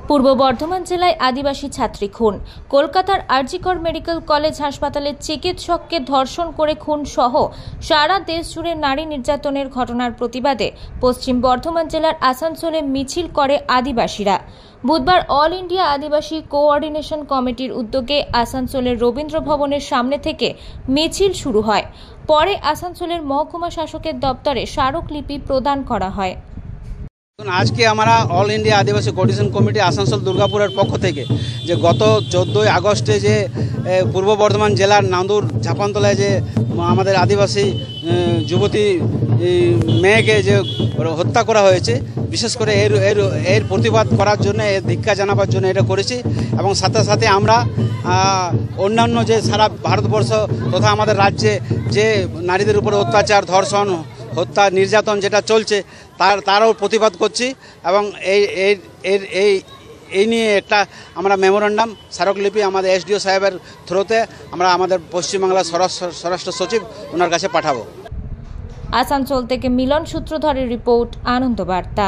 পূর্ব বর্ধমান জেলায় আদিবাসী ছাত্রী খুন। কলকাতার আরজিকর মেডিকেল কলেজ হাসপাতালে চিকিৎসককে ধর্ষণ করে খুন সহ সারা দেশ জুড়ে নারী নির্যাতনের ঘটনার প্রতিবাদে পশ্চিম বর্ধমান জেলার আসানসোলে মিছিল করে আদিবাসীরা। বুধবার অল ইন্ডিয়া আদিবাসী কোঅর্ডিনেশন কমিটির উদ্যোগে আসানসোলের রবীন্দ্র ভবনের সামনে থেকে মিছিল শুরু হয়। পরে আসানসোলের মহকুমা শাসকের দপ্তরে স্মারকলিপি প্রদান করা হয়। আজকে আমরা অল ইন্ডিয়া আদিবাসী কোঅর্ডিনেশন কমিটি আসানসোল দুর্গাপুরের পক্ষ থেকে যে গত 14ই আগস্টে যে পূর্ব বর্ধমান জেলার নান্দুর ঝাপানতলায় যে আমাদের আদিবাসী যুবতী মেয়েকে যে হত্যা করা হয়েছে, বিশেষ করে এর প্রতিবাদ করার জন্য, এর ধিক্কার জানাবার জন্য এটা করেছি। এবং সাথে সাথে আমরা অন্যান্য যে সারা ভারতবর্ষ তথা আমাদের রাজ্যে যে নারীদের উপরে অত্যাচার, ধর্ষণ, হত্যা, নির্যাতন যেটা চলছে তারও প্রতিবাদ করছি। এবং এই নিয়ে একটা আমরা মেমোরেন্ডাম স্মারকলিপি আমাদের এসডিও সাহেবের থ্রুতে আমরা আমাদের পশ্চিমবাংলার স্বরাষ্ট্র সচিব ওনার কাছে পাঠাবো। আসানসোল থেকে মিলন সূত্রধরের রিপোর্ট, আনন্দ বার্তা।